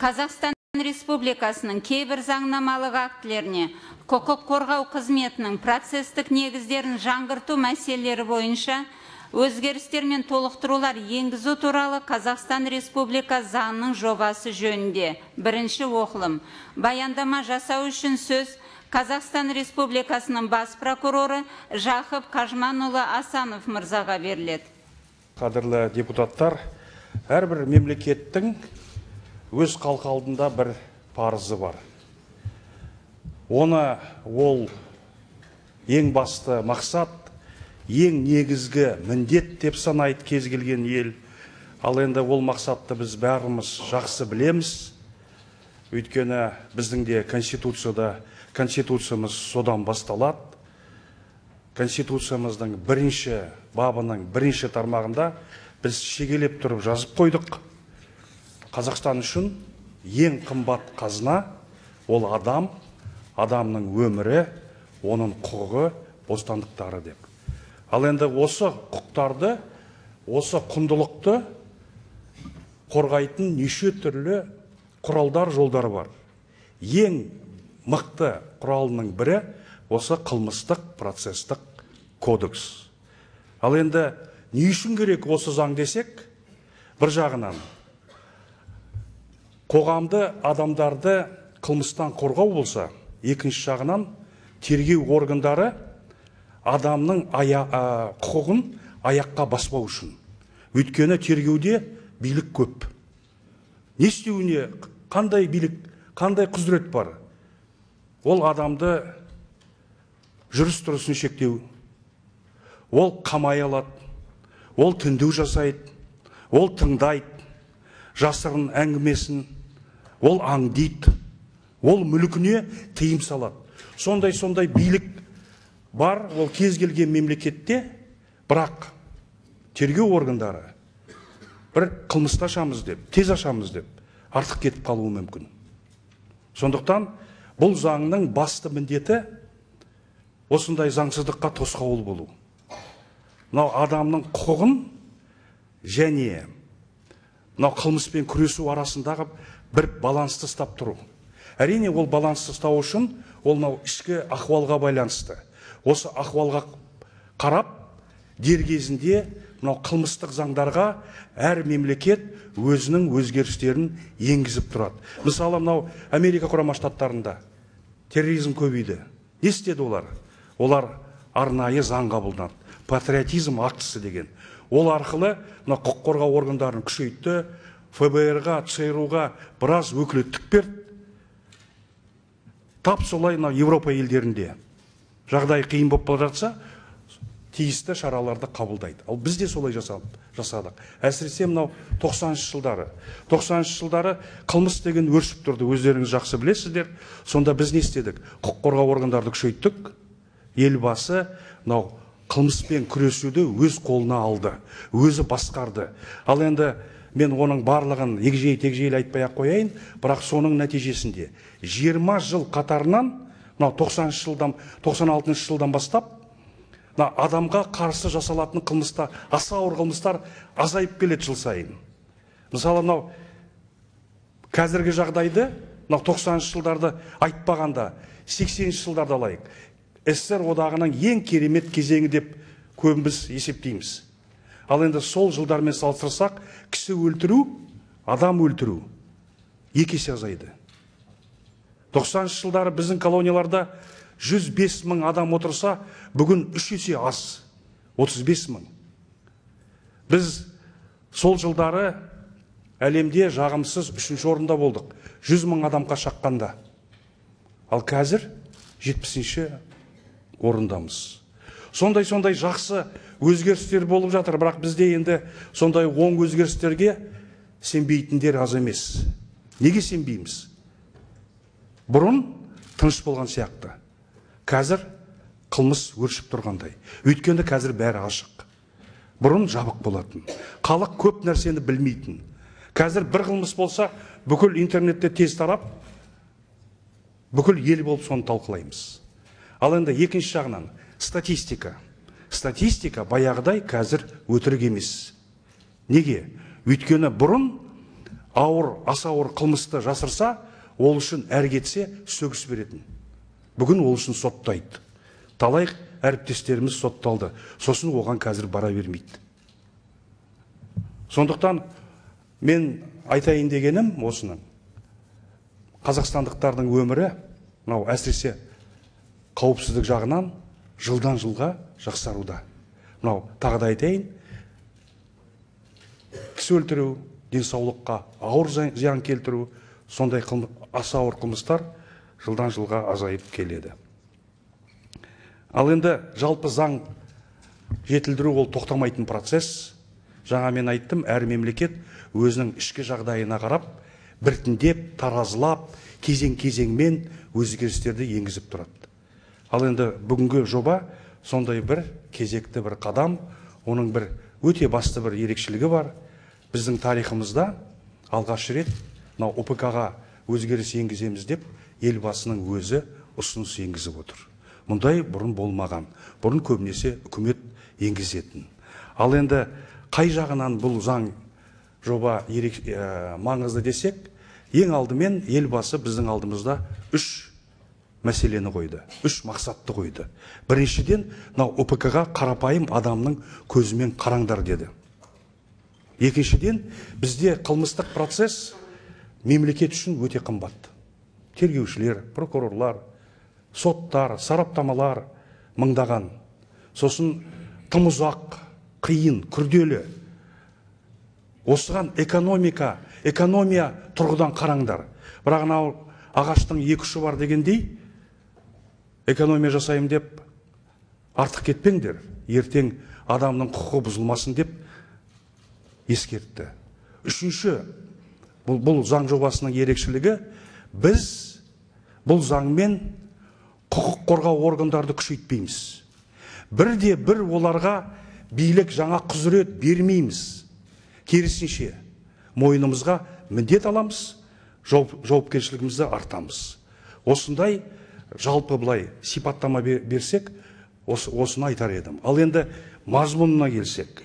Қазақстан Республикасының кейбір заңнамалық актілеріне құқық қорғау қызметінің процестік негіздерін жаңғырту мәселелері бойынша өзгерістер мен толықтырулар енгізу туралы Қазақстан Республика заңының жобасы жөнінде бірінші оқылым. Баяндама жасау үшін сөз Қазақстан Республикасының бас прокуроры Жақып Қажманұлы Асанов мырзаға беріледі. Қадірлі депутаттар, әрбір мемлекеттің өз халқы алдында бір парызы бар. Оны ол ең басты мақсат, ең негізгі міндет деп санайды кез келген ел. Ал енді ол мақсатты біз бәріміз жақсы білеміз. Өйткені біздің де конституциямыз содан басталады. Конституциямыздың бірінші бабының бірінші тармағында біз шегелеп тұрып жазып қойдық. Қазақстан үшін ең қымбат қазына ол адам, адамның өмірі, оның құқығы, бостандықтары деп. Ал енді осы құқықтарды, осы құндылықты қорғайтын неше түрлі құралдар, жолдары бар. Ең мықты құралының бірі осы қылмыстық процестік кодекс. Ал енді не үшін керек осы заң десек, бір жағынан қоғамды, адамдарды қылмыстан қорғау болса, екінші жағынан тергеу органдары адамның құқығын аяққа баспау үшін. Өйткені тергеуде билік көп. Не істеуіне, қандай билік, қандай құзырет бар? Ол адамды жүріс-тұрысын шектеу, ол қамай алады, ол тінту жасайды, ол тыңдайды, жасырын әңгімесін, ол аңдиды, ол мүлкіне тыйым салады. Сондай билік бар, ол кез келген мемлекетте, бірақ тергеу органдары бір қылмысты ашамыз деп, тез ашамыз деп, артық кетіп қалуы мүмкін. Сондықтан бұл заңның басты міндеті осындай заңсыздыққа тосқауыл болу. Мынау адамның құқығын және мынау қылмыспен күресу арасындағы бір балансты ұстап тұру. Әрине ол балансты ұстау үшін ол мынау ішкі ахуалға байланысты. Осы ахуалға қарап, дер кезінде мынау қылмыстық заңдарға әр мемлекет өзінің өзгерістерін енгізіп тұрады. Мысалы, мынау Америка Құрама Штаттарында терроризм көбейді. Не істеді олар? Олар арнайы заң қабылдады. Патриотизм актісі деген. Ол арқылы құқық қорғау органдарын күшейтті, ФБР-ға, ЦРУ-ға біраз өкілеттік берді. Тап солай Европа елдерінде жағдай қиын болып бара жатса, тиісті шараларды қабылдайды. Ал біз де солай жасадық. Әсіресе мынау 90-шы жылдары қылмыс деген өршіп тұрды. Өздеріңіз жақсы білесіздер. Сонда біз не істедік? Құқық қорғау органдарды күшейттік. Елбасы мынау қылмыспен күресуді өз қолына алды, өзі басқарды. Ал енді мен оның барлығын егжей-тегжейлі айтпай-ақ қояйын, бірақ соның нәтижесінде 20 жыл қатарынан, мынау 96 жылдан бастап, адамға қарсы жасалатын қылмыста, аса ауыр қылмыстар азайып келеді жыл сайын. Мысалы, мынау қазіргі жағдайды, мынау 90-шы жылдарды айтпағанда, 80-шы жылдарды алайық. СССР одағының ең керемет кезеңі деп көбіміз есептейміз. Ал енді сол жылдармен салыстырсақ, кісі өлтіру, адам өлтіру 2 есе азайды. 90-шы жылдары біздің колонияларда 105 мың адам отырса, бүгін 3 есе аз, 35 мың. Біз сол жылдары әлемде жағымсыз 3-ші орында болдық, 100 мың адамға шаққанда. Ал қазір 70-ші орындамыз. Сондай жақсы өзгерістер болып жатыр, бірақ бізде енді сондай оң өзгерістерге сенбейтіндер аз емес. Неге сенбейміз? Бұрын тыныш болған сияқты. Қазір қылмыс өршіп тұрғандай. Өйткені қазір бәрі ашық. Бұрын жабық болатын. Халық көп нәрсені білмейтін. Қазір бір қылмыс болса, бүкіл интернетте тез тарап, бүкіл ел болып соны талқылаймыз. Ал енді екінші жағынан статистика. Статистика баяғыдай қазір өтірік емес. Неге? Өйткені бұрын аса ауыр қылмысты жасырса, ол үшін әр кетсе сөгіс беретін. Бүгін ол үшін соттайды. Талай әріптестеріміз сотталды. Сосын оған қазір бара бермейді. Сондықтан мен айтайын дегенім осының. Қазақстандықтардың өмірі, әсіресе қауіпсіздік жағынан жылдан жылға жақсаруда. Тағы да айтайын, кісі өлтіру, денсаулыққа ауыр зиян келтіру, сондай аса ауыр қылмыстар жылдан жылға азайып келеді. Ал енді жалпы заң жетілдіру ол тоқтамайтын процесс. Жаңа мен айттым, әр мемлекет өзінің ішкі жағдайына қарап, біртіндеп, таразылап, кезең-кезеңмен өзгерістерді енгізіп тұрады. Ал енді бүгінгі жоба сондай бір кезекті бір қадам, оның бір өте басты бір ерекшелігі бар. Біздің тарихымызда алғаш рет ОПК-ға өзгеріс енгіземіз деп елбасының өзі ұсыныс енгізіп отыр. Мұндай бұрын болмаған. Бұрын көбінесе үкімет енгізетін. Ал енді қай жағынан бұл заң жоба маңызды десек, ең алдымен елбасы біздің алдымызда үш мәселені қойды, үш мақсатты қойды. Біріншіден, ОПК-ға қарапайым адамның көзімен қараңдар деді. Екіншіден, бізде қылмыстық процесс мемлекет үшін өте қымбат. Тергеушілер, прокурорлар, соттар, сараптамалар мыңдаған. Сосын тым ұзақ, қиын, күрделі. Осыған экономия тұрғыдан қараңдар. Бірақ ағаштың екі ұшы бар дегендей, экономия жасайым деп артық кетпеңдер. Ертең адамның құқығы бұзылмасын деп ескертті. Үшінші, бұл заң жобасының ерекшелігі, біз бұл заңмен құқық қорғау органдарды күшейтпейміз. Бірде-бір оларға билік жаңа құзырет бермейміз. Керісінше, мойнымызға міндет аламыз, жауапкершілігімізді артамыз. Осындай жалпы былай сипаттама берсек, осыны айтар едім. Ал енді мазмұнына келсек,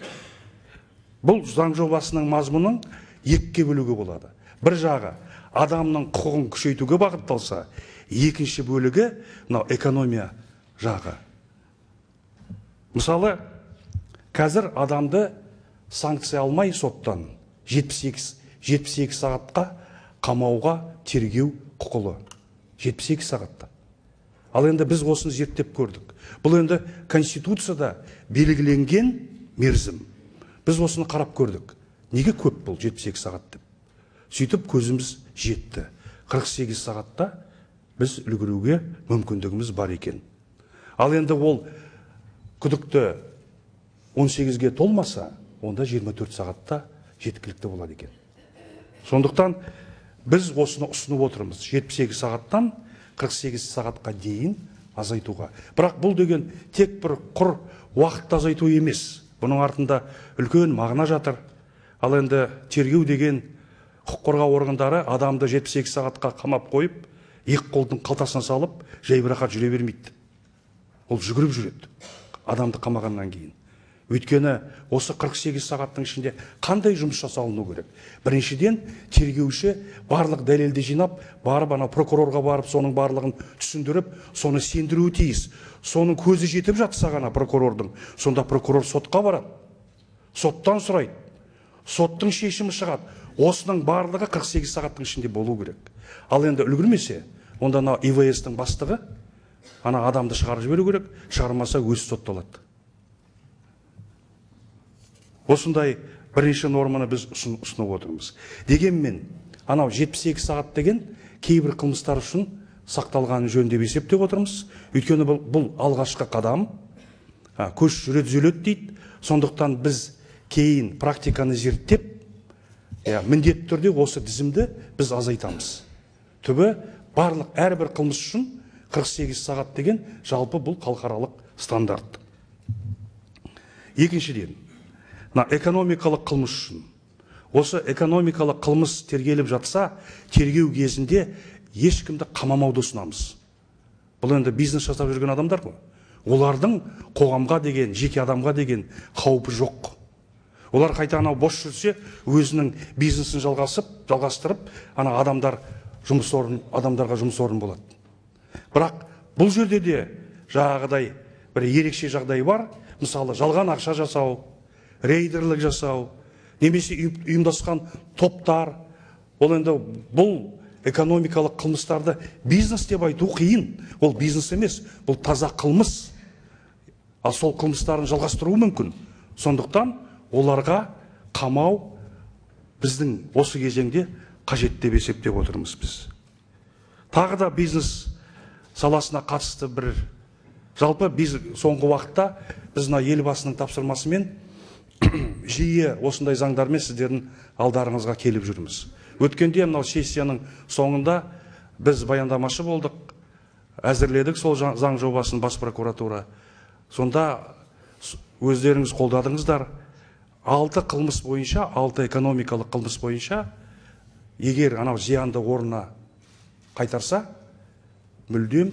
бұл заң жобасының мазмұнын екіге бөлуге болады. Бір жағы адамның құқығын күшейтуге бағытталса, екінші бөлігі экономия жағы. Мысалы, қазір адамды санкция алмай соттан 78 сағатқа қамауға тергеу құқылы. 78 сағатта. Ал енді біз осыны зерттеп көрдік. Бұл енді Конституцияда белгіленген мерзім. Біз осыны қарап көрдік. Неге көп бұл 78 сағат деп? Сөйтіп көзіміз жетті. 48 сағатта біз үлгіруге мүмкіндігіміз бар екен. Ал енді ол күдікті 18-ге толмаса, онда 24 сағатта жеткілікті болады екен. Сондықтан біз осыны ұсынып отырмыз. 78 сағаттан 48 сағатқа дейін азайтуға. Бірақ бұл деген тек бір құр уақытты азайту емес. Бұның артында үлкен мағына жатыр. Ал енді тергеу деген құқық қорғау органдары адамды 78 сағатқа қамап қойып, екі қолдың қалтасына салып, жайбарақат жүре бермейді. Ол жүгіріп жүреді адамды қамағаннан кейін. Өйткені осы 48 сағаттың ішінде қандай жұмыс жасалыну керек? Біріншіден, тергеуші барлық дәлелді жинап, барып прокурорға барып, соның барлығын түсіндіріп, соны сендіруі тиіс. Соның көзі жетіп жатса ғана прокурордың, сонда прокурор сотқа барады. Соттан сұрайды. Соттың шешімі шығады. Осының барлығы 48 сағаттың ішінде болу керек. Ал енді үлгірмесе, онда ИВС-тің бастығы адамды шығарып жіберу керек, шығармаса өзі сотталады. Осындай бірінші норманы біз ұсынып отырмыз. Дегенмен, 78 сағат деген кейбір қылмыстар үшін сақталғаны жөн деп есептеп отырмыз. Өйткені бұл алғашқы қадам, көш жүре түзеледі дейді. Сондықтан біз кейін практиканы зерттеп, міндетті түрде осы тізімді біз азайтамыз. Түбі барлық әрбір қылмыс үшін 48 сағат деген жалпы бұл халықаралық стандарт. Екіншіден, экономикалық қылмыс үшін. Осы экономикалық қылмыс тергеліп жатса, тергеу кезінде ешкімді қамамауды ұсынамыз. Бұл енді бизнес жасап жүрген адамдар ғой. Олардың қоғамға деген, жеке адамға деген қаупі жоқ. Олар қайта анау бос жүрсе, өзінің бизнесін жалғастырып, ана адамдарға жұмыс орын болады. Бірақ бұл жерде де жаңағыдай бір ерекше жағдай бар. Мысалы, жалған ақша жасау, рейдерлік жасау, немесе ұйымдасқан топтар. Ол енді бұл экономикалық қылмыстарды бизнес деп айту қиын. Ол бизнес емес, бұл таза қылмыс. Ал сол қылмыстарын жалғастыру мүмкін. Сондықтан оларға қамау біздің осы кезеңде қажет деп есептеп отырмыз біз. Тағы да бизнес саласына қатысты бір жалпы соңғы уақытта біз елбасының тапсырмасымен жиі осындай заңдармен сіздердің алдарыңызға келіп жүрміз. Өткенде мынау сессияның соңында біз баяндамашы болдық, әзірледік сол заң жобасын бас прокуратура. Сонда өздеріңіз қолдадыңыздар. 6 қылмыс бойынша, 6 экономикалық қылмыс бойынша, егер анау зиянды орнына қайтарса, мүлдем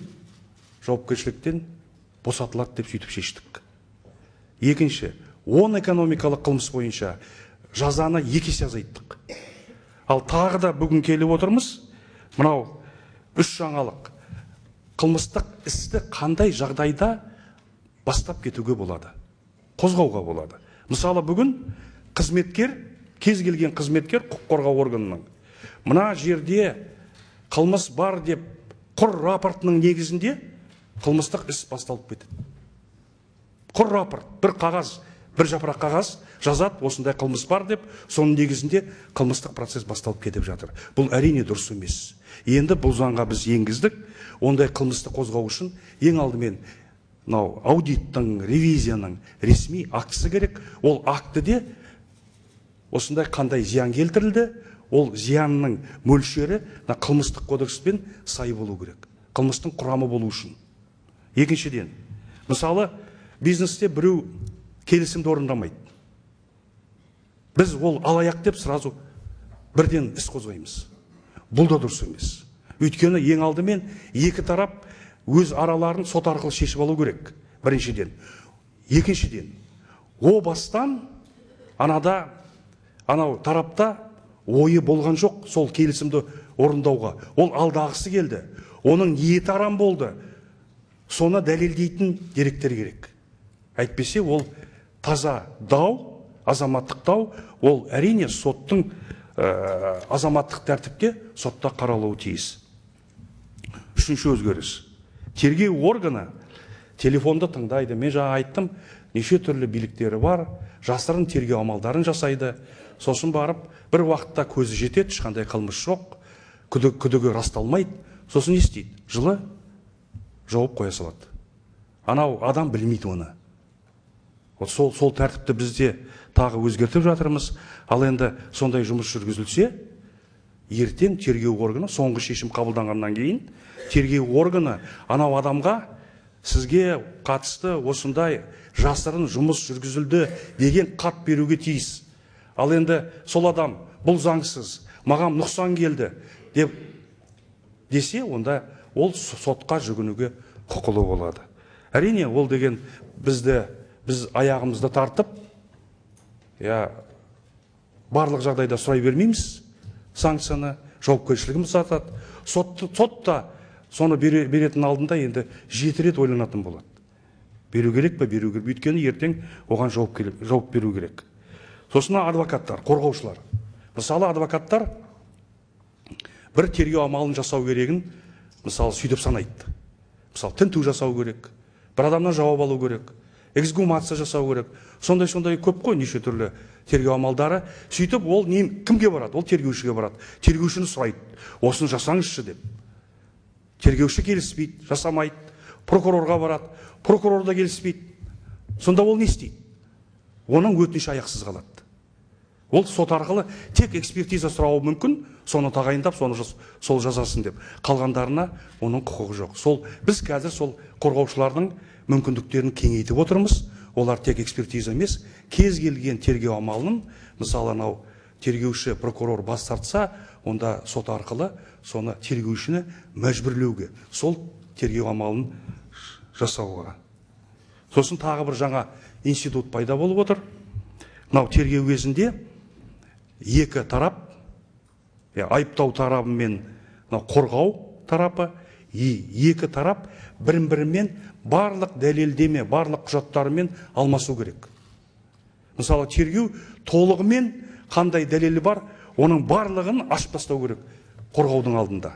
жауапкершіліктен босатылады деп сөйтіп шештік. Екінші, 10 экономикалық қылмыс бойынша жазаны 2 есе азайттық. Ал тағы да бүгін келіп отырмыз, мынау 3 жаңалық. Қылмыстық істі қандай жағдайда бастап кетуге болады, қозғауға болады. Мысалы, бүгін қызметкер, кез келген қызметкер құқық қорғау органының мына жерде қылмыс бар деп құр рапортының негізінде қылмыстық іс басталып кетеді. Құр рапорт, бір қағаз, бір жапырақ қағаз жазады, осындай қылмыс бар деп, соның негізінде қылмыстық процесс басталып кетіп жатыр. Бұл әрине дұрыс емес. Енді бұл заңға біз енгіздік, ондай қылмысты қозғау үшін ең алдымен аудиттың, ревизияның ресми актісі керек. Ол актіде осындай қандай зиян келтірілді, ол зиянның мөлшері қылмыстық кодекспен сай болу керек. Қылмыстың құрамы болу үшін. Екіншіден, мысалы, бизнесте біреу келісімді орындамайды. Біз ол алаяқ деп сразу бірден іс қозғаймыз. Бұл да дұрыс емес. Өйткені ең алдымен екі тарап өз араларын сот арқылы шешіп алу керек. Біріншіден. Екіншіден, о бастан анау тарапта ойы болған жоқ сол келісімді орындауға. Ол алдағысы келді. Оның ниеті арам болды. Соны дәлелдейтін деректер керек. Әйтпесе ол таза дау, азаматтық дау, ол әрине соттың азаматтық тәртіпте сотта қаралуы тиіс. Үшінші өзгеріс. Тергеу органы телефонды тыңдайды. Мен жаңа айттым, неше түрлі биліктері бар, жасырын тергеу амалдарын жасайды. Сосын барып, бір уақытта көзі жетеді, ешқандай қылмыс жоқ, күдігі расталмайды. Сосын не істейді? Жылы жауап қоя салады. Анау адам білмейді оны. Сол тәртіпті бізде тағы өзгертіп жатырмыз. Ал енді сондай жұмыс жүргізілсе, ертең тергеу органы соңғы шешім қабылданғаннан кейін тергеу органы анау адамға сізге қатысты осындай жасырын жұмыс жүргізілді деген хат беруге тиіс. Ал енді сол адам бұл заңсыз, маған нұқсан келді деп десе, онда ол сотқа жүгінуге құқылы болады. Әрине, ол деген біз аяғымызды тартып, барлық жағдайда сұрай бермейміз санкцияны, жауапкершілігіміз артады. Сот та соны беретін алдында енді 7 рет ойланатын болады. Беру керек пе, беру керек. Өйткені ертең оған жауап беру керек. Сосын адвокаттар, қорғаушылар. Мысалы, адвокаттар бір тергеу амалын жасау керегін, мысалы, сөйтіп санайды. Мысалы, тінту жасау керек, бір адамнан жауап алу керек, эксгумация жасау керек. Сондай көп қой, неше түрлі тергеу амалдары. Сөйтіп, ол кімге барады? Ол тергеушіге барады. Тергеушіні сұрайды, осыны жасаңызшы деп. Тергеуші келіспейді, жасамайды. Прокурорға барады, прокурор да келіспейді. Сонда ол не істейді? Оның өтініші аяқсыз қалады. Ол сот арқылы тек экспертиза сұрауы мүмкін, соны тағайындап, сол жазасын деп. Қалғандарына оның құқығы жоқ. Біз қазір сол қорғаушылардың мүмкіндіктерін кеңейтіп отырмыз. Олар тек экспертиза емес, кез келген тергеу амалының, мысалы, тергеуші прокурор бас тартса, онда сот арқылы соны тергеушіні мәжбүрлеуге, сол тергеу амалын жасауға. Сосын тағы бір жаңа институт пайда болып отыр. Мынау тергеу кезінде екі тарап, айыптау тарабы мен қорғау тарапы, екі тарап бірін-бірімен барлық дәлелдеме, барлық құжаттарымен алмасу керек. Мысалы, тергеу толығымен қандай дәлелі бар, оның барлығын ашып тастау керек қорғаудың алдында.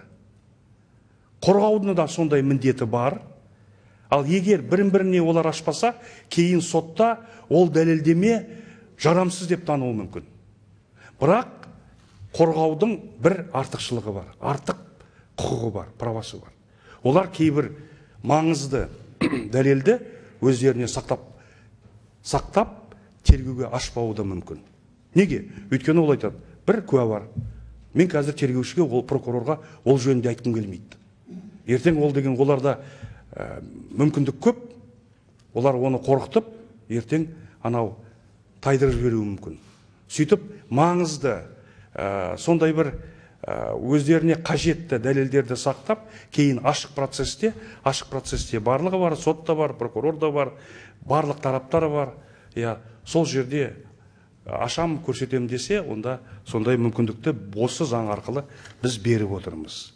Қорғаудың да сондай міндеті бар. Ал егер бірін-біріне олар ашпаса, кейін сотта ол дәлелдеме жарамсыз деп тануы мүмкін. Бірақ қорғаудың бір артықшылығы бар, артық құқығы бар, правасы бар. Олар кейбір маңызды дәлелді өздеріне сақтап, тергеуге ашпауы да мүмкін. Неге? Өйткені ол айтады, бір куә бар. Мен қазір тергеушіге, ол прокурорға ол жөнінде айтқым келмейді. Ертең ол деген оларда мүмкіндік көп, олар оны қорқытып, ертең анау тайдырып жіберуі мүмкін. Сөйтіп, маңызды сондай бір өздеріне қажетті дәлелдерді сақтап, кейін ашық процесте барлығы бар, сотта бар, прокурорда бар, барлық тараптары бар. Сол жерде ашам көрсетем десе, онда сондай мүмкіндікті осы заң арқылы біз беріп отырмыз.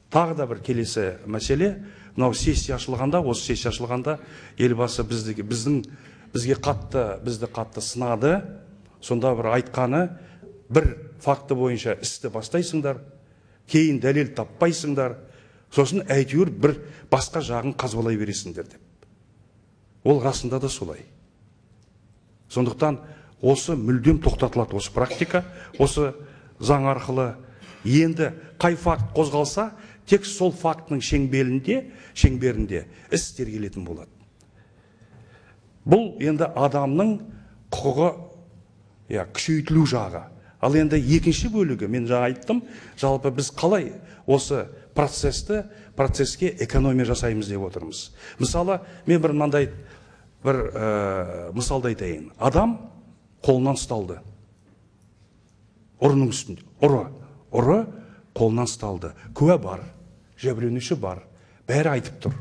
Тағы да бір келесі мәселе, мынау сессия ашылғанда, осы сессия ашылғанда елбасы бізді қатты сынады. Сонда бір айтқаны, бір факты бойынша істі бастайсыңдар, кейін дәлел таппайсыңдар, сосын әйтеуір бір басқа жағын қазбалай бересіңдер деп. Ол расында да солай. Сондықтан осы мүлдем тоқтатылады, осы практика, осы заң арқылы. Енді қай факт қозғалса, тек сол фактінің шеңберінде іс тергелетін болады. Бұл енді адамның құқығы күшейтілу жағы. Ал енді екінші бөлігі, мен жаңа айттым, жалпы біз қалай осы процеске экономия жасаймыз деп отырмыз. Мысалы, мен бір мынандай мысалды айтайын. Адам қолынан ұсталды. Ұрының үстінде. Ұры қолынан ұсталды. Куә бар, жәбірленуші бар, бәрі айтып тұр.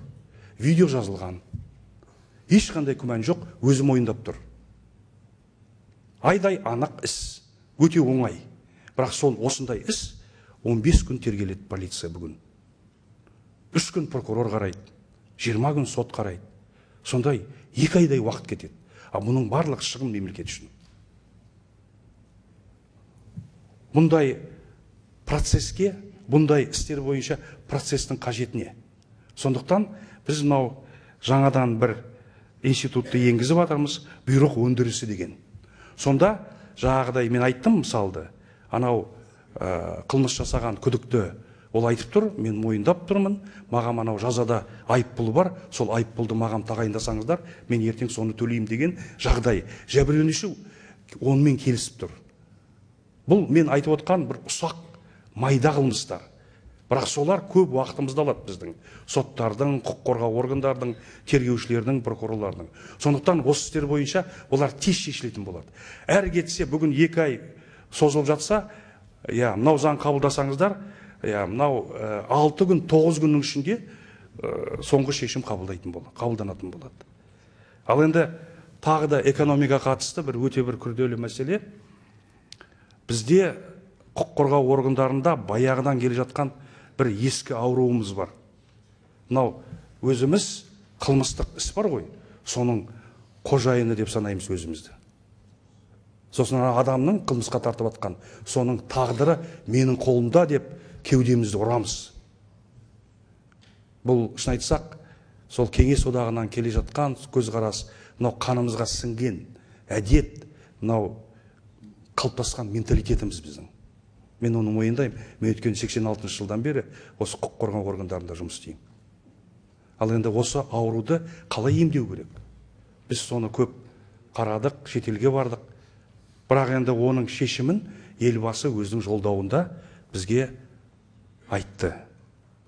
Видео жазылған. Ешқандай күмән жоқ, өзі мойындап тұр. Айдай анық іс, өте оңай. Бірақ сол осындай іс 15 күн тергеледі полиция бүгін. 3 күн прокурор қарайды, 20 күн сот қарайды. Сондай 2 айдай уақыт кетеді. Бұның барлық шығын мемлекет үшін. Бұндай процеске, бұндай істер бойынша процестің қажетіне. Сондықтан біз мынау жаңадан бір институтты енгізіп жатырмыз, бұйрық өндірісі деген. Сонда жаңағыдай мен айттым мысалды, анау қылмыс жасаған күдікті ол айтып тұр, мен мойындап тұрмын, маған анау жазада айыппұлы бар, сол айыппұлды маған тағайындасаңыздар, мен ертең соны төлеймін деген жағдай. Жәбірленуші онымен келісіп тұр. Бұл мен айтып отқан бір ұсақ майда қылмыстар. Бірақ солар көп уақытымызды алады біздің соттардың, құқық қорғау органдардың, тергеушілердің, прокурорлардың. Сондықтан осы істер бойынша олар тез шешілетін болады. Әрі кетсе бүгін 2 ай созылып жатса, мынау заң қабылдасаңыздар, мынау 6 күн, 9 күннің ішінде соңғы шешім қабылданатын болады. Ал енді тағы да экономика қатысты бір өте бір күрделі мәселе. Бізде құқық қорғау органдарында баяғыдан келе жатқан бір ескі ауруымыз бар. Мынау өзіміз қылмыстық іс бар ғой, соның қожайыны деп санаймыз өзімізді. Сосын адамның қылмысқа тартып атқан, соның тағдыры менің қолымда деп кеудемізді ұрамыз. Бұл шын айтсақ, сол кеңес одағынан келе жатқан көзқарас, мынау қанымызға сіңген әдет, мынау қалыптасқан менталитетіміз біздің. Мен оны мойындаймын. Мен өткен 86 жылдан бері осы құқық қорғау органдарында жұмыс істеймін. Ал енді осы ауруды қалай емдеу керек? Біз соны көп қарадық, шетелге бардық. Бірақ енді оның шешімін елбасы өзінің жолдауында бізге айтты,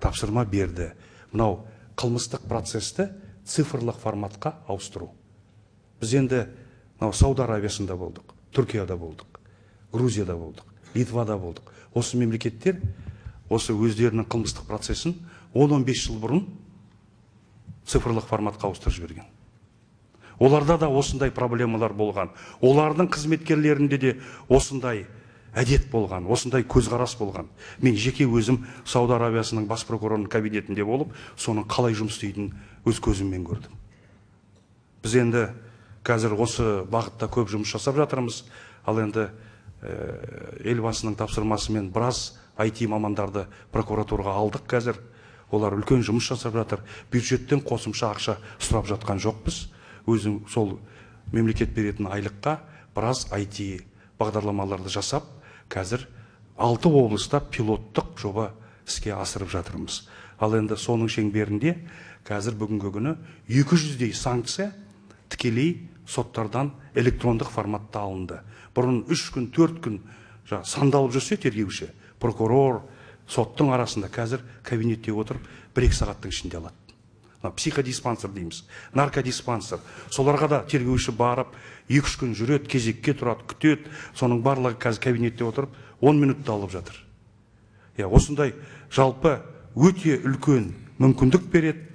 тапсырма берді. Мынау қылмыстық процесті цифрлық форматқа ауыстыру. Біз енді Сауд Арабиясында болдық, Түркияда болдық, Грузияда болдық, Литвада болдық. Осы мемлекеттер осы өздерінің қылмыстық процесін 10-15 жыл бұрын цифрлық форматқа ауыстырып жіберген. Оларда да осындай проблемалар болған. Олардың қызметкерлерінде де осындай әдет болған, осындай көзқарас болған. Мен жеке өзім Сауд Арабиясының бас прокурорының кабинетінде болып, соның қалай жұмыс істейтінін өз көзіммен көрдім. Біз енді қазір осы бағытта көп жұмыс жасап жатырмыз. Ал енді елбасының тапсырмасымен біраз IT мамандарды прокуратураға алдық қазір. Олар үлкен жұмыс жасап жатыр. Бюджеттен қосымша ақша сұрап жатқан жоқпыз. Өзім сол мемлекет беретін айлыққа біраз IT бағдарламаларды жасап, қазір 6 облыста пилоттық жоба іске асырып жатырмыз. Ал енді соның шеңберінде қазір бүгінгі күні 200-дей санкция тікелей соттардан электрондық форматта алынды. Бұрын 3 күн, 4 күн сандалып жүрсе тергеуші, прокурор, соттың арасында қазір кабинетте отырып 1-2 сағаттың ішінде алады. Психодиспансер дейміз, наркодиспансер. Соларға да тергеуші барып, 2-3 күн жүреді, кезекке тұрады, күтеді. Соның барлығы қазір кабинетте отырып 10 минутта алып жатыр. Осындай жалпы өте үлкен мүмкіндік береді.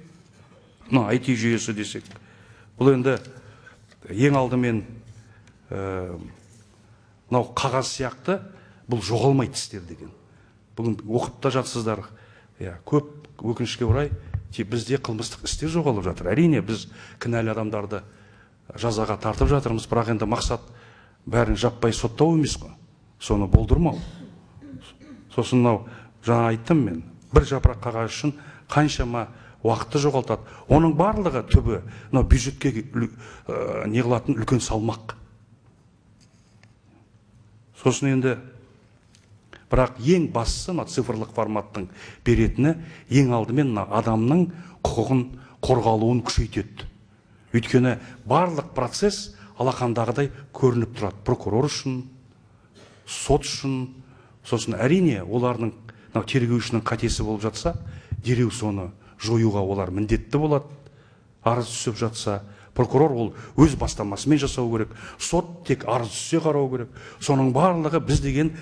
IT жүйесі десек. Бұл енді ең алдымен қағаз сияқты бұл жоғалмайды істер деген. Бүгін оқып та жатсыздар. Көп өкінішке орай бізде қылмыстық істер жоғалып жатыр. Әрине біз кінәлі адамдарды жазаға тартып жатырмыз, бірақ енді мақсат бәрін жаппай соттау емес қой. Соны болдырмау. Сосын жаңа айттым мен, бір жапырақ қағаз үшін қаншама уақытты жоғалтады. Оның барлығы түбі бюджетке неғылатын үлкен салмақ. Сосын енді бірақ ең бастысы цифрлық форматтың беретіні ең алдымен адамның құқығын қорғалуын күшейтеді. Өйткені барлық процесс алақандағыдай көрініп тұрады. Прокурор үшін, сот үшін. Сосын әрине олардың тергеушінің қатесі болып жатса, дереу соны жоюға олар міндетті болады. Арыз түсіп жатса, прокурор ол өз бастамасымен жасау керек. Сот тек арыз түссе қарау керек. Соның барлығы біз деген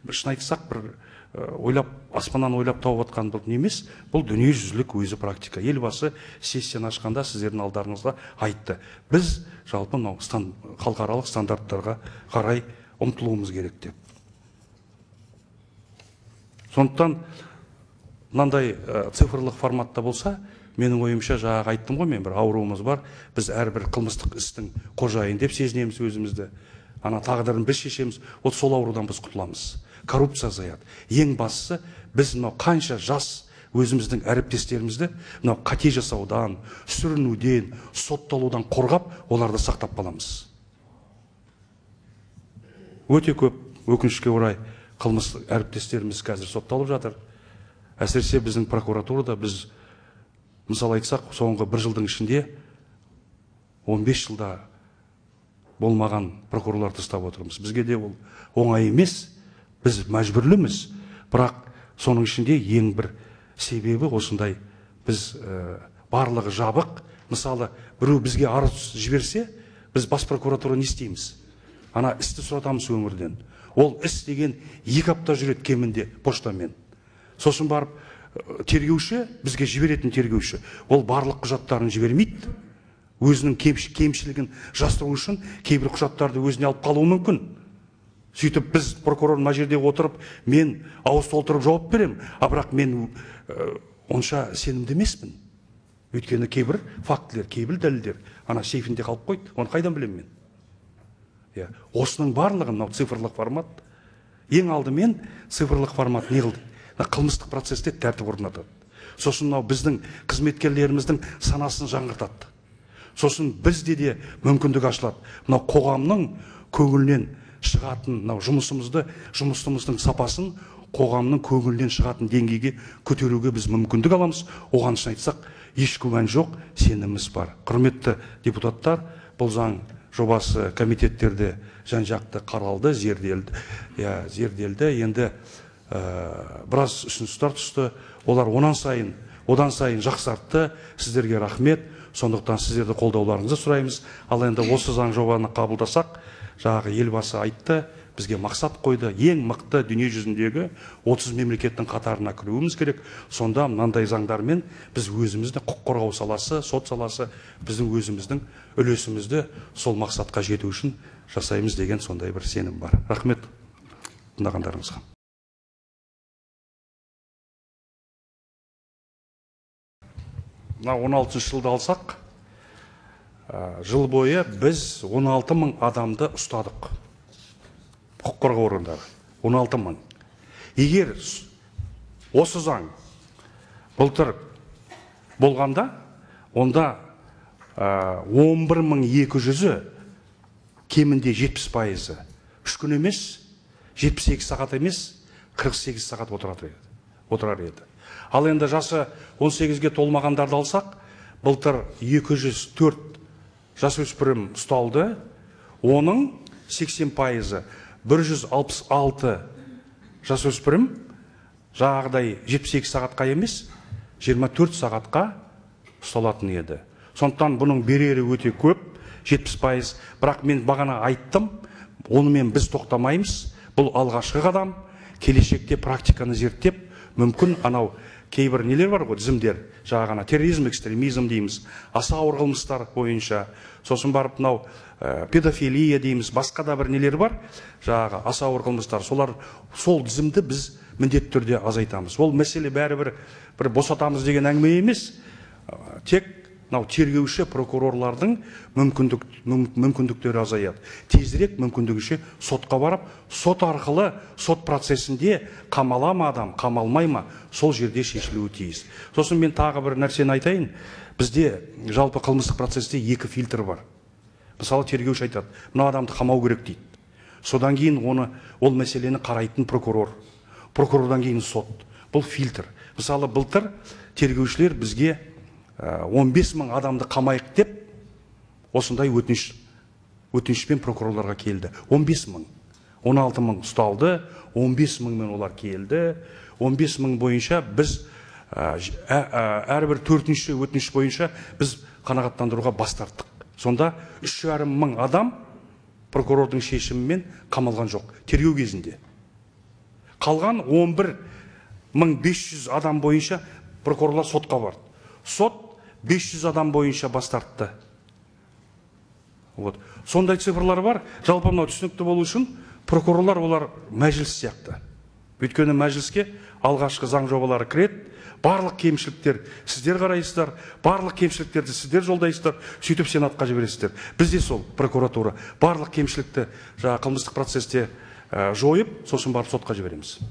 шын айтсақ бір аспаннан ойлап тауып атқан бұл немес, бұл дүниежүзілік өзі практика. Елбасы сессияны ашқанда сіздердің алдарыңызға айтты. Біз жалпы халықаралық стандарттарға қарай ұмтылуымыз керек деп. Сондықтан мынандай цифрлық форматта болса, менің ойымша жаңағы айттым ғой, мен бір ауруымыз бар. Біз әрбір қылмыстық істің қожайын деп сезінеміз өзімізді. Тағдырын біз шешеміз, сол аурудан біз құтыламыз. Коррупция азаяды. Ең бастысы біз қанша жас өзіміздің әріптестерімізді қате жасаудан, сүрінуден, сотталудан қорғап, оларды сақтап қаламыз. Өте көп өкінішке орай қылмыстық әріптестеріміз қазір сотталып жатыр. Әсіресе біздің прокуратурада біз мысалы айтсақ, соңғы 1 жылдың ішінде 15 жылда болмаған прокурорларды ұстап отырмыз. Бізге де ол оңай емес, біз мәжбүрліміз. Бірақ соның ішінде ең бір себебі осындай, біз барлығы жабық. Мысалы, біреу бізге арыз жіберсе, біз бас прокуратура не істейміз? Істі сұратамыз өңірден. Ол іс деген 2 апта жүреді кемінде поштамен. Сосын барып тергеуші, бізге жіберетін тергеуші, ол барлық құжаттарын жібермейді. Өзінің кемшілігін жастыру үшін кейбір құжаттарды өзіне алып қалуы мүмкін. Сөйтіп біз прокурор мына жерде отырып, мен ауыз толтырып жауап берем, бірақ мен онша сенімді емеспін. Өйткені кейбір фактілер, кейбір дәлелдер сейфінде қалып қойды. Оны қайдан білем мен? Осының барлығын цифрлық формат. Ең алдымен цифрлық формат не қылды? Қылмыстық процесте тәртіп орнатады. Сосын біздің қызметкерлеріміздің санасын жаңғыртады. Сосын бізде де мүмкіндік ашылады. Қоғамның көңілінен шығатын жұмысымыздың сапасын қоғамның көңілінен шығатын деңгейге көтеруге біз мүмкіндік аламыз. Оған шын айтсақ, еш күмән жоқ, сеніміміз бар. Құрметті депутаттар, бұл заң жобасы комитеттерде жан-жақты қаралды, зерделді. Енді біраз ұсыныстар түсті. Олар одан сайын жақсартты. Сіздерге рахмет. Сондықтан сіздерді қолдауларыңызды сұраймыз. Ал енді осы заң жобаны қабылдасақ, жаңағы елбасы айтты, бізге мақсат қойды. Ең мықты дүние жүзіндегі 30 мемлекеттің қатарына кіруіміз керек. Сонда мынандай заңдармен біз өзімізді құқық қорғау саласы, сот саласы, біздің өзіміздің үлесімізді сол мақсатқа жету үшін жасаймыз деген сондай бір сенім бар. Рахмет тыңдағандарыңызға. Мына 16 жылды алсақ, жыл бойы біз 16 мың адамды ұстадық. Құқық қорғау органдары 16 мың. Егер осы заң былтыр болғанда, онда 11.200-і кемінде 70%-і 3 күн емес, 78 сағат емес, 48 сағат отырар еді. Ал енді жасы 18-ге толмағандарды алсақ, былтыр 204 жасөспірім ұсталды, оның 80%-і 166 жасөспірім жаңағыдай 78 сағатқа емес, 24 сағатқа ұсталатын еді. Сондықтан бұның берері өте көп, 70%. Бірақ мен бағана айттым, онымен біз тоқтамаймыз. Бұл алғашқы қадам, келешекте практиканы зерттеп, мүмкін анау кейбір нелер бар ғой, тізімдер, жаңағына терроризм, экстремизм дейміз, аса ауыр қылмыстар бойынша, сосын барып мынау педофилия дейміз, басқа да бір нелер бар, жаңағы аса ауыр қылмыстар, сол тізімді біз міндетті түрде азайтамыз. Ол мәселе бәрібір бір босатамыз деген әңгіме емес, тек тергеуші прокурорлардың мүмкіндіктері азаяды. Тезірек мүмкіндігінше сотқа барып, сот арқылы сот процесінде қамала ма адам, қамалмай ма, сол жерде шешілуі тиіс. Сосын мен тағы бір нәрсені айтайын. Бізде жалпы қылмыстық процесте екі фильтр бар. Мысалы, тергеуші айтады, мына адамды қамау керек дейді. Содан кейін ол мәселені қарайтын прокурор. Прокурордан кейін сот. Бұл фильтр. Мысалы, былтыр тергеушілер бізге 15 мың адамды қамайық деп, осындай өтінішпен прокурорларға келді. 15 мың. 16 мың ұсталды, 15 мыңмен олар келді. 15 мың бойынша біз, әрбір 4-ші өтініш бойынша біз қанағаттандыруға бас тарттық. Сонда 3,5 мың адам прокурордың шешімімен қамалған жоқ, тергеу кезінде. Қалған 11.500 адам бойынша прокурорлар сотқа барды. Сот 500 адам бойынша бас тартты. Сондай цифрлар бар. Жалпы мынау түсінікті болу үшін прокурорлар олар мәжіліс сияқты. Өйткені мәжіліске алғашқы заң жобалары кіреді, барлық кемшіліктер сіздер қарайсыздар, барлық кемшіліктерді сіздер жолдайсыздар, сөйтіп сенатқа жібересіздер. Бізде сол прокуратура барлық кемшілікті қылмыстық процесте жойып, сосын барып сотқа жібереміз.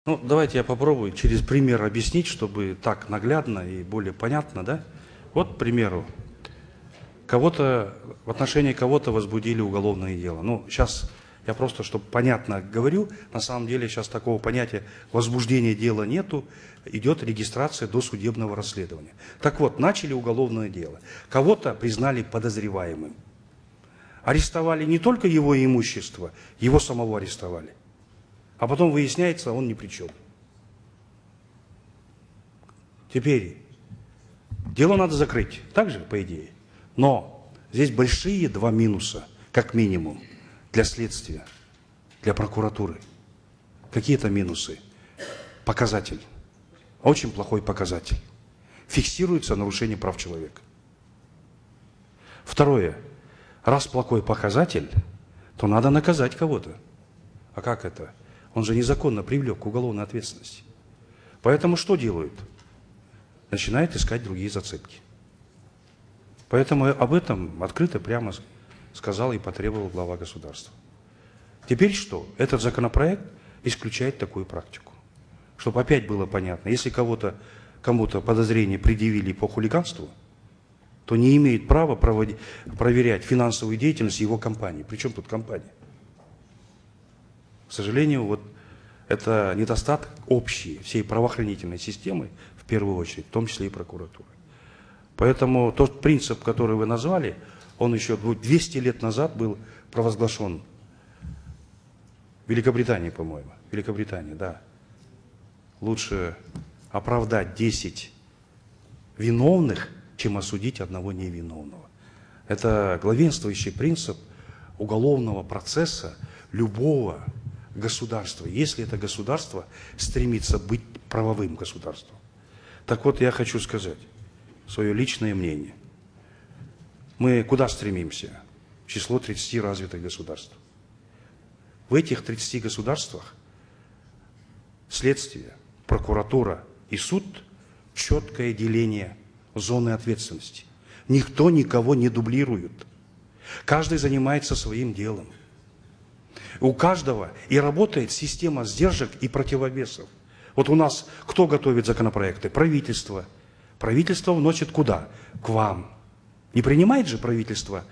Давайте я попробую через пример объяснить, чтобы так наглядно и более понятно, да? Вот, к примеру, в отношении кого-то возбудили уголовное дело. Сейчас я просто, чтобы понятно говорю, на самом деле сейчас такого понятия возбуждения дела нету, идет регистрация досудебного расследования. Так вот, начали уголовное дело. Кого-то признали подозреваемым. Арестовали не только его имущество, его самого арестовали. А потом выясняется, он ни при чем. Теперь дело надо закрыть, так же, по идее. Но здесь большие два минуса, как минимум, для следствия, для прокуратуры. Какие это минусы? Показатель. Очень плохой показатель. Фиксируется нарушение прав человека. Второе. Раз плохой показатель, то надо наказать кого-то. А как это? Он же незаконно привлек к уголовной ответственности. Поэтому что делают? Начинают искать другие зацепки. Поэтому об этом открыто прямо сказал и потребовал глава государства. Теперь что? Этот законопроект исключает такую практику. Чтобы опять было понятно, если кому-то подозрение предъявили по хулиганству, то не имеет права проверять финансовую деятельность его компании. Причем тут компания? К сожалению, это недостаток общий всей правоохранительной системы, в первую очередь, в том числе и прокуратуры. Поэтому тот принцип, который вы назвали, он еще 200 лет назад был провозглашен в Великобритании, по-моему. Великобритания, да. Лучше оправдать 10 виновных, чем осудить одного невиновного. Это главенствующий принцип уголовного процесса любого государства, если это государство стремится быть правовым государством. Так вот, я хочу сказать свое личное мнение. Мы куда стремимся? В число 30 развитых государств. В этих 30 государствах следствие, прокуратура и суд – четкое деление зоны ответственности. Никто никого не дублирует. Каждый занимается своим делом. У каждого и работает система сдержек и противовесов. Вот у нас кто готовит законопроекты? Правительство. Правительство вносит куда? К вам. Не принимает же правительство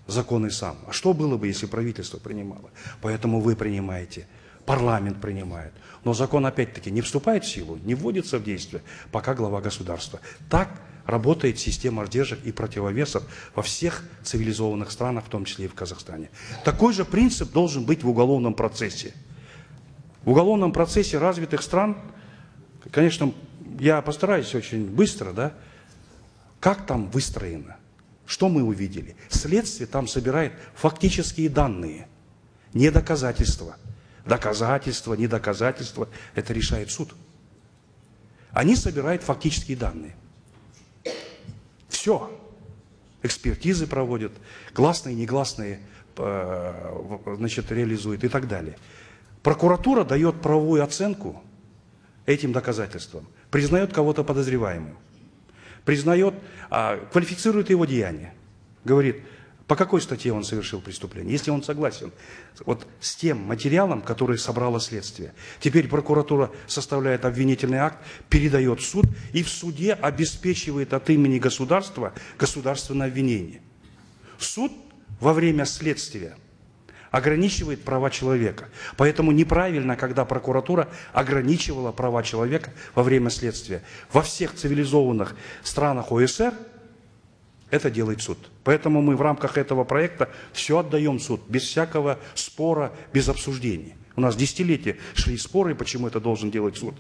законы сам. А что было бы, если правительство принимало? Поэтому вы принимаете, парламент принимает. Но закон, опять-таки, не вступает в силу, не вводится в действие, пока глава государства. Так работает система сдержек и противовесов во всех цивилизованных странах, в том числе и в Казахстане. Такой же принцип должен быть в уголовном процессе. В уголовном процессе развитых стран, конечно, я постараюсь очень быстро, да, как там выстроено, что мы увидели. Следствие там собирает фактические данные, не доказательства. Доказательства, не доказательства, это решает суд. Они собирают фактические данные. Все. Экспертизы проводят, гласные, негласные, значит, реализуют и так далее. Прокуратура дает правовую оценку этим доказательствам, признает кого-то подозреваемым, признает, квалифицирует его деяние, говорит, по какой статье он совершил преступление, если он согласен вот с тем материалом, который собрало следствие. Теперь прокуратура составляет обвинительный акт, передает в суд и в суде обеспечивает от имени государства государственное обвинение. Суд во время следствия ограничивает права человека. Поэтому неправильно, когда прокуратура ограничивала права человека во время следствия. Во всех цивилизованных странах ОСР это делает суд. Поэтому мы в рамках этого проекта все отдаем в суд, без всякого спора, без обсуждений. У нас десятилетия шли споры, почему это должен делать суд.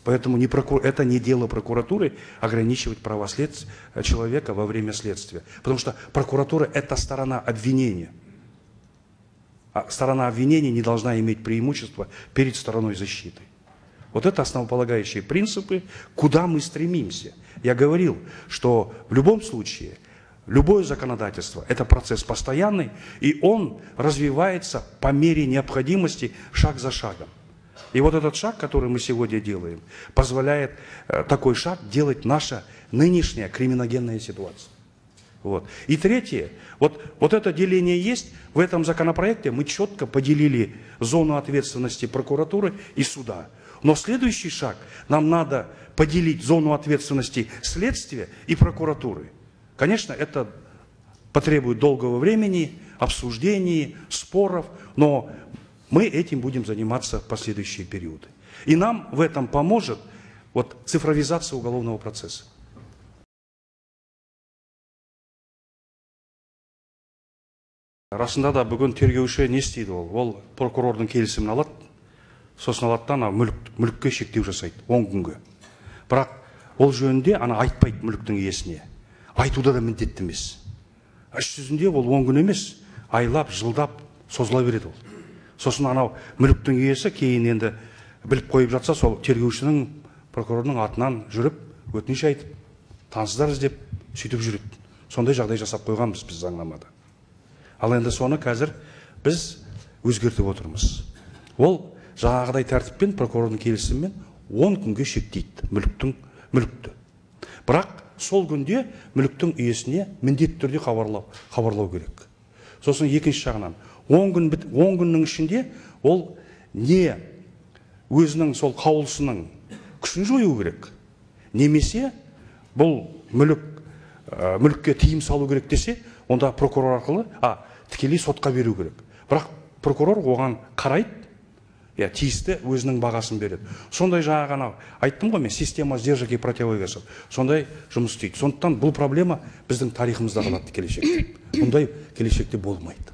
Поэтому это не дело прокуратуры ограничивать права человека во время следствия. Потому что прокуратура – это сторона обвинения. А сторона обвинения не должна иметь преимущество перед стороной защиты. Вот это основополагающие принципы, куда мы стремимся. Я говорил, что в любом случае, любое законодательство – это процесс постоянный, и он развивается по мере необходимости шаг за шагом. И вот этот шаг, который мы сегодня делаем, позволяет такой шаг делать наша нынешняя криминогенная ситуация. Вот. И третье, вот это деление есть, в этом законопроекте мы четко поделили зону ответственности прокуратуры и суда. Но следующий шаг, нам надо поделить зону ответственности следствия и прокуратуры. Конечно, это потребует долгого времени, обсуждений, споров, но мы этим будем заниматься в последующие периоды. И нам в этом поможет вот цифровизация уголовного процесса. Расында да бүгін тергеуші не істейді ол прокурордың келісімін алады, сосын алады да мүлікке шектеу жасайды 10 күнге. Бірақ ол жөнінде айтпайды мүліктің иесіне. Айтуда да міндетті емес. Іс жүзінде ол 10 күн емес, айлап, жылдап созыла береді ол. Сосын мүліктің иесі кейін енді біліп қойып жатса, сол тергеушінің, прокурордың атынан жүріп, өтініш айтып, танысыздар іздеп, сөйтіп жүреді. Сондай жағдай жасап қойғанбыз біз заңнамада. Ал енді соны қазір біз өзгертіп отырмыз. Ол жаңағыдай тәртіппен прокурордың келісімімен 10 күнге шектейді мүлікті. Бірақ сол күнде мүліктің иесіне міндетті түрде хабарлау керек. Сосын екінші жағынан 10 күннің ішінде ол не өзінің сол қаулысының күшін жою керек, немесе бұл мүлікке тыйым салу керек десе, онда прокурор арқылы тікелей сотқа беру керек. Бірақ прокурор оған қарайды, тиісті өзінің бағасын береді. Сондай жаңағы айттым ғой мен, система сдержек и противовесов. Сондай жұмыс істейді. Сондықтан бұл проблема біздің тарихымызда қалады келешекте. Бұндай келешекте болмайды.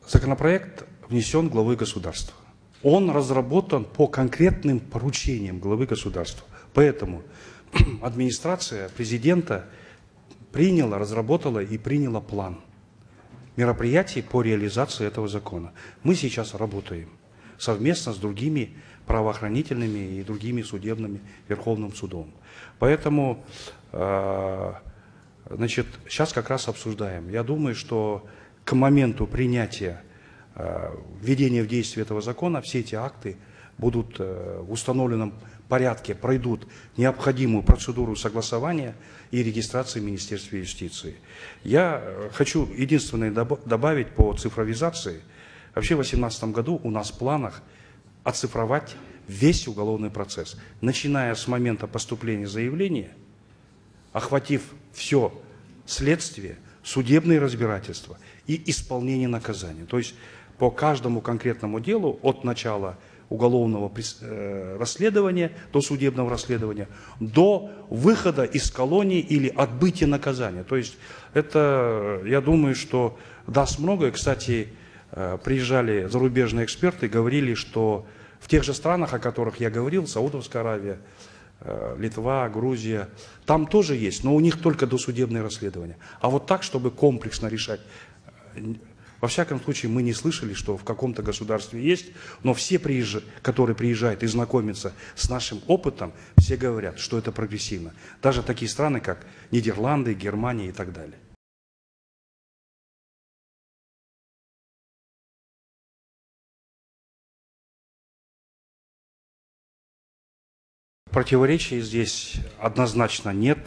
Законопроект внесен главой государства. Он разработан по конкретным поручениям главы государства. Поэтому администрация президента приняла, разработала и приняла план мероприятий по реализации этого закона. Мы сейчас работаем совместно с другими правоохранительными и другими судебными, Верховным судом. Поэтому, значит, сейчас как раз обсуждаем. Я думаю, что к моменту принятия, введения в действие этого закона, все эти акты будут в установленном порядке, пройдут необходимую процедуру согласования и регистрации в Министерстве юстиции. Я хочу единственное добавить по цифровизации. Вообще в 2018 году у нас в планах оцифровать весь уголовный процесс, начиная с момента поступления заявления, охватив все следствие, судебные разбирательства и исполнение наказания. То есть по каждому конкретному делу от начала уголовного расследования до судебного расследования, до выхода из колонии или отбытия наказания. То есть это, я думаю, что даст многое. Кстати, приезжали зарубежные эксперты, говорили, что в тех же странах, о которых я говорил, Саудовская Аравия, Литва, Грузия, там тоже есть, но у них только досудебное расследование. А вот так, чтобы комплексно решать, во всяком случае, мы не слышали, что в каком-то государстве есть, но все, которые приезжают и знакомятся с нашим опытом, все говорят, что это прогрессивно. Даже такие страны, как Нидерланды, Германия и так далее. Противоречий здесь однозначно нет,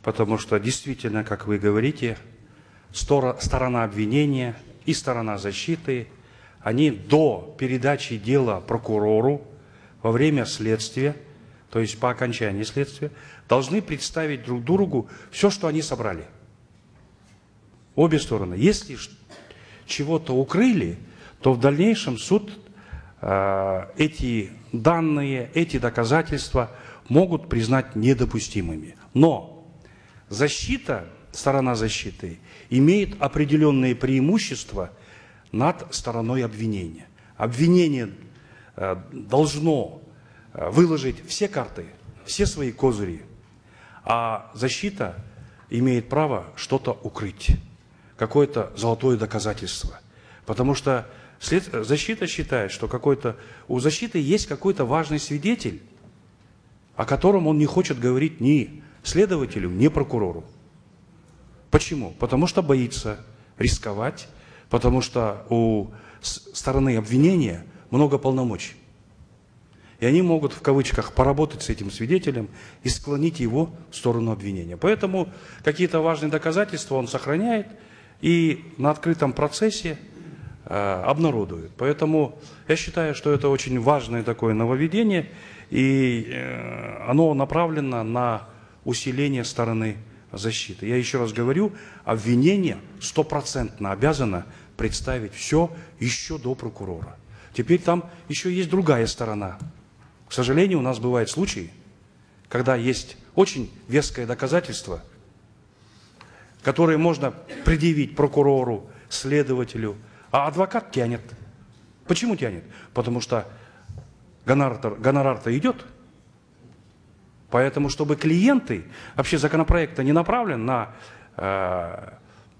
потому что действительно, как вы говорите, сторона обвинения и сторона защиты, они до передачи дела прокурору во время следствия, то есть по окончании следствия, должны представить друг другу все, что они собрали. Обе стороны. Если чего-то укрыли, то в дальнейшем суд эти данные, эти доказательства могут признать недопустимыми. Но защита, сторона защиты, имеет определенные преимущества над стороной обвинения. Обвинение должно выложить все карты, все свои козыри, а защита имеет право что-то укрыть, какое-то золотое доказательство. Потому что защита считает, что у защиты есть какой-то важный свидетель, о котором он не хочет говорить ни следователю, ни прокурору. Почему? Потому что боится рисковать, потому что у стороны обвинения много полномочий. И они могут, в кавычках, поработать с этим свидетелем и склонить его в сторону обвинения. Поэтому какие-то важные доказательства он сохраняет и на открытом процессе обнародует. Поэтому я считаю, что это очень важное такое нововведение, и оно направлено на усиление стороны защиты. Я еще раз говорю, обвинение 100% обязано представить все еще до прокурора. Теперь там еще есть другая сторона. К сожалению, у нас бывают случаи, когда есть очень веское доказательство, которое можно предъявить прокурору, следователю, а адвокат тянет. Почему тянет? Потому что гонорар-то идет. Поэтому, чтобы клиенты, вообще законопроект-то не направлен на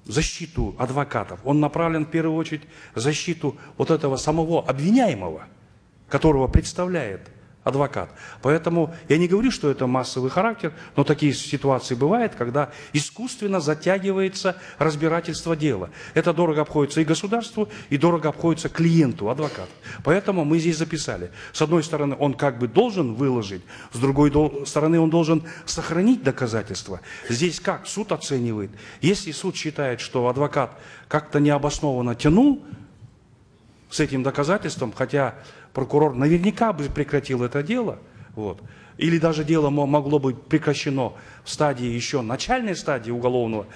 защиту адвокатов, он направлен в первую очередь в защиту вот этого самого обвиняемого, которого представляет адвокат. Поэтому я не говорю, что это массовый характер, но такие ситуации бывают, когда искусственно затягивается разбирательство дела. Это дорого обходится и государству, и дорого обходится клиенту, адвокату. Поэтому мы здесь записали. С одной стороны, он как бы должен выложить, с другой стороны, он должен сохранить доказательства. Здесь как? Суд оценивает. Если суд считает, что адвокат как-то необоснованно тянул с этим доказательством, хотя прокурор наверняка бы прекратил это дело, вот, или даже дело могло быть прекращено в стадии еще начальной стадии уголовного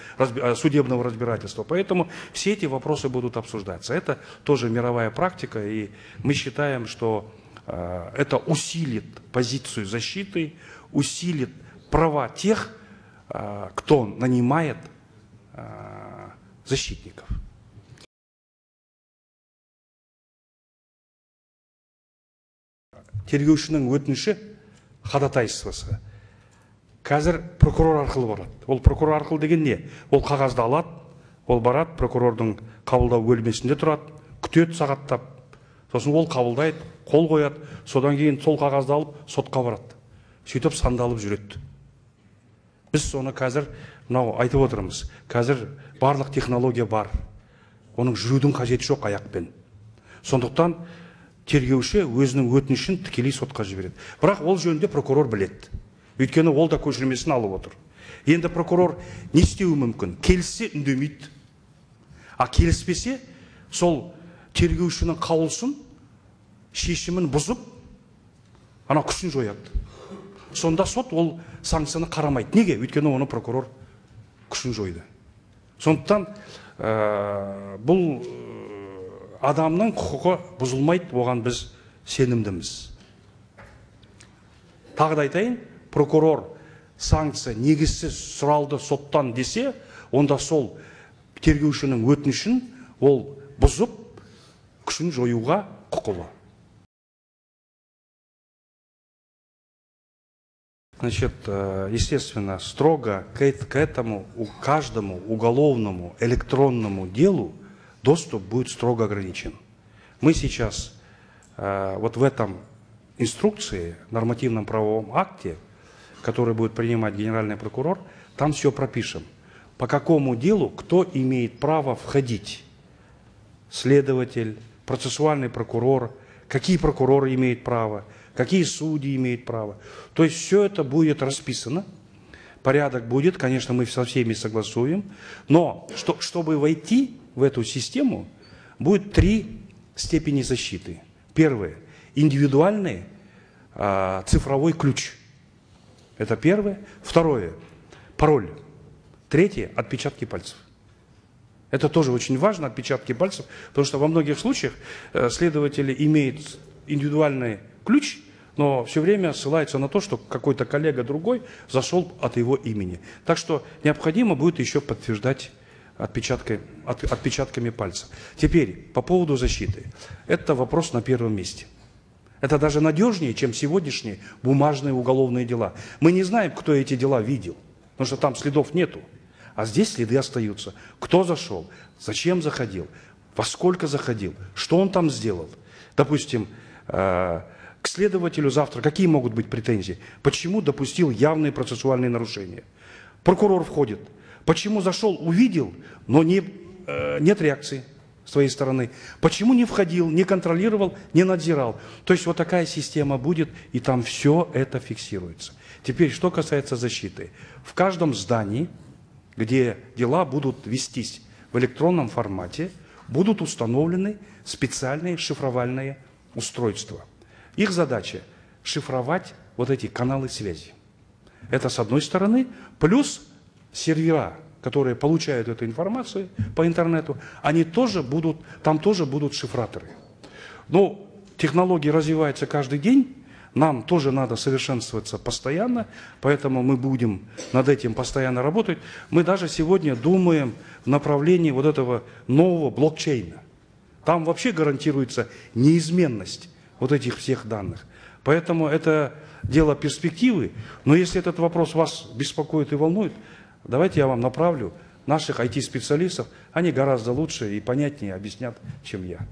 судебного разбирательства. Поэтому все эти вопросы будут обсуждаться. Это тоже мировая практика, и мы считаем, что это усилит позицию защиты, усилит права тех, кто нанимает защитников. Тергеушінің өтініші ходатайствосы қазір прокурор арқылы барады. Ол прокурор арқылы деген не? Ол қағазды алады, ол барады, прокурордың қабылдау бөлмесінде тұрады, күтеді сағаттап. Сосын ол қабылдайды, қол қояды, содан кейін сол қағазды алып сотқа барады. Сөйтіп сандалып жүреді. Біз соны қазір мынау айтып отырмыз. Қазір барлық технология бар. Оның жүрудің қажеті жоқ аяқпен. Сондықтан тергеуші өзінің өтінішін тікелей сотқа жібереді. Бірақ ол жөнінде прокурор біледі. Өйткені ол да көшірмесін алып отыр. Енді прокурор не істеуі мүмкін? Келіссе үндемейді. А келіспесе, сол тергеушінің қаулысын, шешімін бұзып, ана күшін жояды. Сонда сот ол санкцияны қарамайды. Неге? Өйткені оны прокурор күшін жойды. Сондықтан бұл адамның құқығы бұзылмайды, оған біз сенімдіміз. Тағы да айтайын, прокурор санкция негізсіз сұралды соттан десе, онда сол тергеушінің өтінішін ол бұзып, күшін жоюға құқылы. Значит, естественно, строго к этому, каждому уголовному электронному делу доступ будет строго ограничен. Мы сейчас вот в этом инструкции, нормативном правовом акте, который будет принимать генеральный прокурор, там все пропишем. По какому делу кто имеет право входить? Следователь, процессуальный прокурор, какие прокуроры имеют право, какие судьи имеют право. То есть все это будет расписано, порядок будет, конечно, мы со всеми согласуем, но чтобы войти в эту систему, будет 3 степени защиты. Первое – индивидуальный цифровой ключ. Это первое. Второе – пароль. Третье – отпечатки пальцев. Это тоже очень важно, отпечатки пальцев, потому что во многих случаях следователи имеют индивидуальный ключ, но все время ссылается на то, что какой-то коллега другой зашел от его имени. Так что необходимо будет еще подтверждать отпечатками пальцев. Теперь, по поводу защиты. Это вопрос на первом месте. Это даже надежнее, чем сегодняшние бумажные уголовные дела. Мы не знаем, кто эти дела видел, потому что там следов нету. А здесь следы остаются. Кто зашел, зачем заходил, во сколько заходил, что он там сделал. Допустим, к следователю завтра какие могут быть претензии? Почему допустил явные процессуальные нарушения? Прокурор входит. Почему зашел, увидел, но нет реакции с твоей стороны? Почему не входил, не контролировал, не надзирал? То есть вот такая система будет, и там все это фиксируется. Теперь, что касается защиты. В каждом здании, где дела будут вестись в электронном формате, будут установлены специальные шифровальные устройства. Их задача – шифровать вот эти каналы связи. Это с одной стороны, плюс сервера, которые получают эту информацию по интернету, они тоже будут, там тоже будут шифраторы. Но технологии развиваются каждый день, нам тоже надо совершенствоваться постоянно, поэтому мы будем над этим постоянно работать. Мы даже сегодня думаем в направлении вот этого нового блокчейна. Там вообще гарантируется неизменность вот этих всех данных. Поэтому это дело перспективы. Но если этот вопрос вас беспокоит и волнует, давайте я вам направлю наших IT-специалистов. Они гораздо лучше и понятнее объяснят, чем я.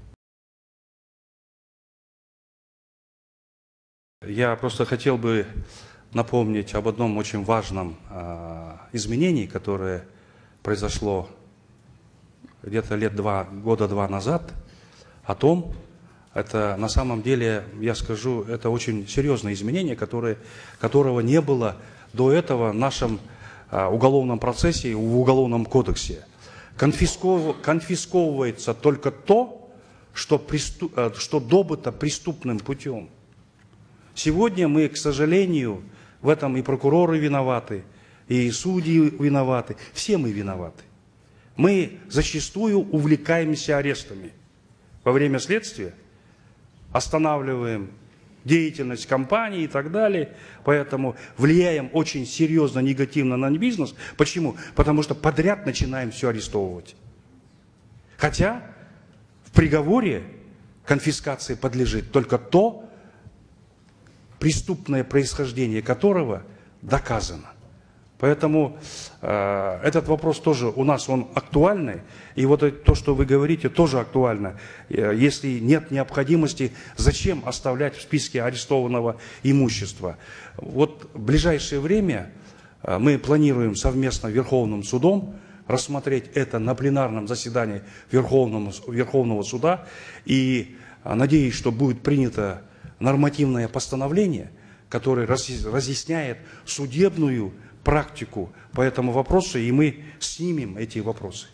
Я просто хотел бы напомнить об одном очень важном изменении, которое произошло где-то года два назад, о том, это на самом деле, я скажу, это очень серьезное изменение, которого не было до этого в нашем уголовном процессе и в уголовном кодексе. Конфисковывается только то, что добыто преступным путем. Сегодня мы, к сожалению, в этом и прокуроры виноваты, и судьи виноваты, все мы виноваты. Мы зачастую увлекаемся арестами во время следствия, останавливаем деятельность компании и так далее, поэтому влияем очень серьезно, негативно на бизнес. Почему? Потому что подряд начинаем все арестовывать. Хотя в приговоре конфискации подлежит только то преступное происхождение которого доказано. Поэтому этот вопрос тоже у нас он актуальный. И вот то, что вы говорите, тоже актуально. Если нет необходимости, зачем оставлять в списке арестованного имущества? Вот в ближайшее время мы планируем совместно Верховным судом рассмотреть это на пленарном заседании Верховного суда. И надеюсь, что будет принято нормативное постановление, которое разъясняет судебную практику по этому вопросу, и мы снимем эти вопросы.